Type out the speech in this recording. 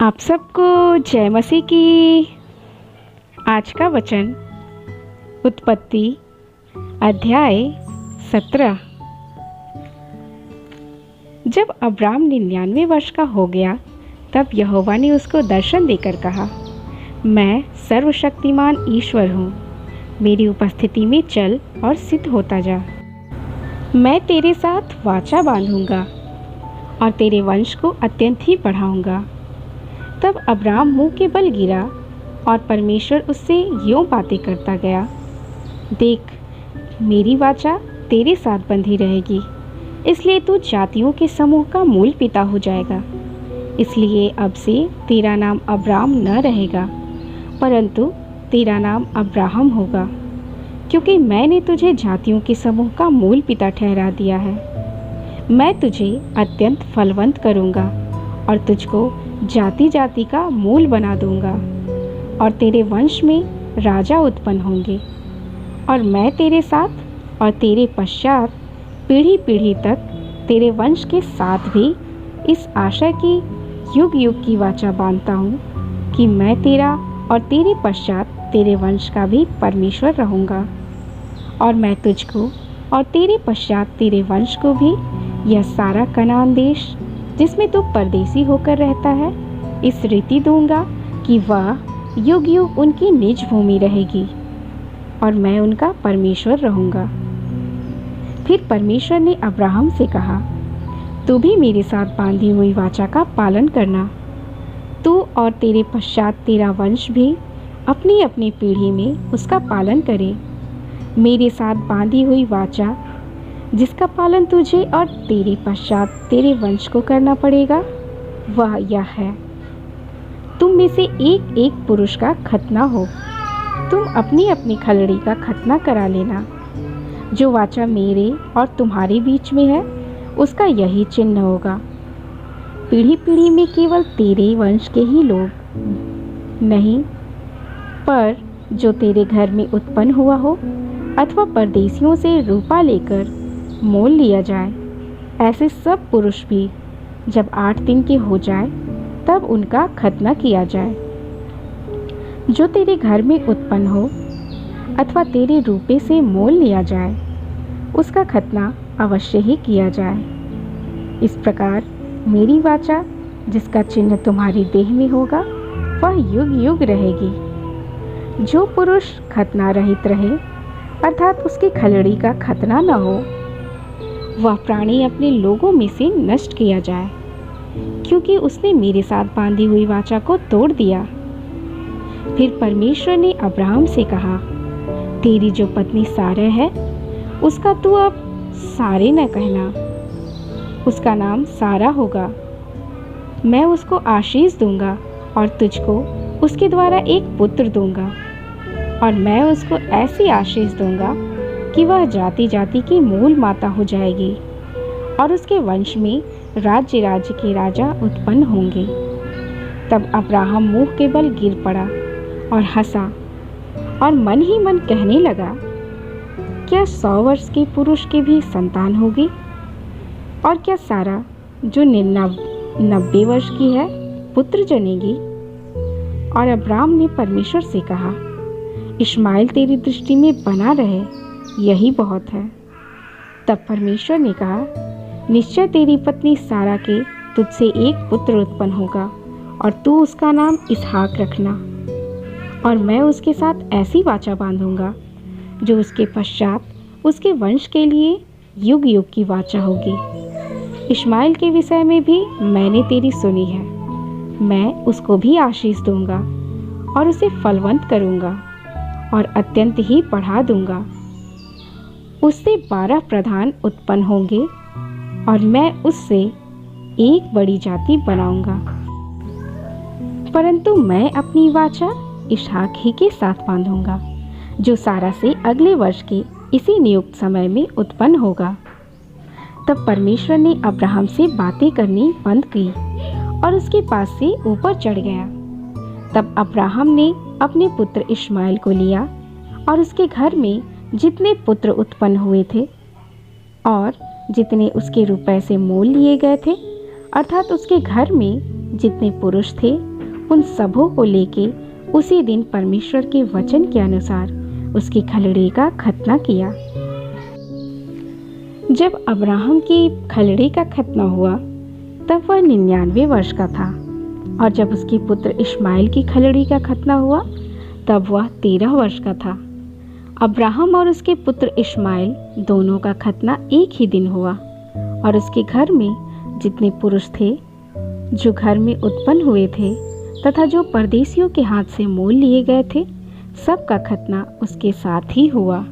आप सबको जय मसीह की। आज का वचन उत्पत्ति अध्याय 17। जब अब्राम 99 वर्ष का हो गया तब यहोवा ने उसको दर्शन देकर कहा, मैं सर्वशक्तिमान ईश्वर हूँ, मेरी उपस्थिति में चल और सिद्ध होता जा। मैं तेरे साथ वाचा बांधूंगा और तेरे वंश को अत्यंत ही बढ़ाऊंगा। तब अब्राम मुंह के बल गिरा और परमेश्वर उससे यूं बातें करता गया, देख, मेरी वाचा तेरे साथ बंधी रहेगी, इसलिए तू जातियों के समूह का मूल पिता हो जाएगा। इसलिए अब से तेरा नाम अब्राम न रहेगा, परंतु तेरा नाम अब्राहम होगा, क्योंकि मैंने तुझे जातियों के समूह का मूल पिता ठहरा दिया है। मैं तुझे अत्यंत फलवंत करूँगा और तुझको जाति जाति का मूल बना दूंगा, और तेरे वंश में राजा उत्पन्न होंगे। और मैं तेरे साथ और तेरे पश्चात पीढ़ी पीढ़ी तक तेरे वंश के साथ भी इस आशा की युग युग की वाचा बांधता हूँ कि मैं तेरा और तेरे पश्चात तेरे वंश का भी परमेश्वर रहूँगा। और मैं तुझको और तेरे पश्चात तेरे वंश को भी यह सारा कनान देश जिसमें तू परदेसी होकर रहता है, इस रीति दूंगा कि वह युग युग उनकी निज भूमि रहेगी और मैं उनका परमेश्वर रहूंगा। फिर परमेश्वर ने अब्राहम से कहा, तू भी मेरे साथ बांधी हुई वाचा का पालन करना। तू और तेरे पश्चात तेरा वंश भी अपनी अपनी पीढ़ी में उसका पालन करे। मेरे साथ बांधी हुई वाचा जिसका पालन तुझे और तेरे पश्चात तेरे वंश को करना पड़ेगा, वह यह है, तुम में से एक एक पुरुष का खतना हो। तुम अपनी अपनी खलड़ी का खतना करा लेना। जो वाचा मेरे और तुम्हारे बीच में है, उसका यही चिन्ह होगा। पीढ़ी पीढ़ी में केवल तेरे वंश के ही लोग नहीं, पर जो तेरे घर में उत्पन्न हुआ हो अथवा परदेशियों से रूपा लेकर मोल लिया जाए, ऐसे सब पुरुष भी जब 8 दिन के हो जाए तब उनका खतना किया जाए। जो तेरे घर में उत्पन्न हो अथवा तेरे रूपे से मोल लिया जाए, उसका खतना अवश्य ही किया जाए। इस प्रकार मेरी वाचा जिसका चिन्ह तुम्हारी देह में होगा, वह युग युग रहेगी। जो पुरुष खतना रहित रहे, अर्थात उसकी खलड़ी का खतना न हो, वह प्राणी अपने लोगों में से नष्ट किया जाए, क्योंकि उसने मेरे साथ बांधी हुई वाचा को तोड़ दिया। फिर परमेश्वर ने अब्राहम से कहा, तेरी जो पत्नी सारा है, उसका तू अब सारे न कहना, उसका नाम सारा होगा। मैं उसको आशीष दूंगा और तुझको उसके द्वारा एक पुत्र दूंगा, और मैं उसको ऐसी आशीष दूंगा कि वह जाति जाति की मूल माता हो जाएगी, और उसके वंश में राज्य राज्य के राजा उत्पन्न होंगे। तब अब्राहम मुंह के बल गिर पड़ा और हंसा और मन ही मन कहने लगा, क्या 100 वर्ष के पुरुष की भी संतान होगी? और क्या सारा जो 90 वर्ष की है पुत्र जनेगी? और अब्राम ने परमेश्वर से कहा, इश्माएल तेरी दृष्टि में बना रहे, यही बहुत है। तब परमेश्वर ने कहा, निश्चय तेरी पत्नी सारा के तुझसे एक पुत्र उत्पन्न होगा, और तू उसका नाम इसहाक रखना। और मैं उसके साथ ऐसी वाचा बांधूंगा जो उसके पश्चात उसके वंश के लिए युग युग की वाचा होगी। इश्माएल के विषय में भी मैंने तेरी सुनी है। मैं उसको भी आशीष दूंगा और उसे फलवंत करूंगा और अत्यंत ही बढ़ा दूंगा। उससे 12 प्रधान उत्पन्न होंगे और मैं उससे एक बड़ी जाति बनाऊंगा। परंतु मैं अपनी वाचा इसहाक ही के साथ बांधूंगा, जो सारा से अगले वर्ष के इसी नियुक्त समय में उत्पन्न होगा। तब परमेश्वर ने अब्राहम से बातें करनी बंद की और उसके पास से ऊपर चढ़ गया। तब अब्राहम ने अपने पुत्र इश्माएल को लिया और उसके घर में जितने पुत्र उत्पन्न हुए थे और जितने उसके रुपए से मोल लिए गए थे, अर्थात उसके घर में जितने पुरुष थे उन सबों को लेके उसी दिन परमेश्वर के वचन के अनुसार उसकी खलड़े का खतना किया। जब अब्राहम की खलड़े का खतना हुआ तब वह 99 वर्ष का था, और जब उसके पुत्र इश्माइल की खलड़ी का खतना हुआ तब वह 13 वर्ष का था। अब्राहम और उसके पुत्र इश्माइल दोनों का खतना एक ही दिन हुआ, और उसके घर में जितने पुरुष थे जो घर में उत्पन्न हुए थे तथा जो परदेशियों के हाथ से मोल लिए गए थे, सबका खतना उसके साथ ही हुआ।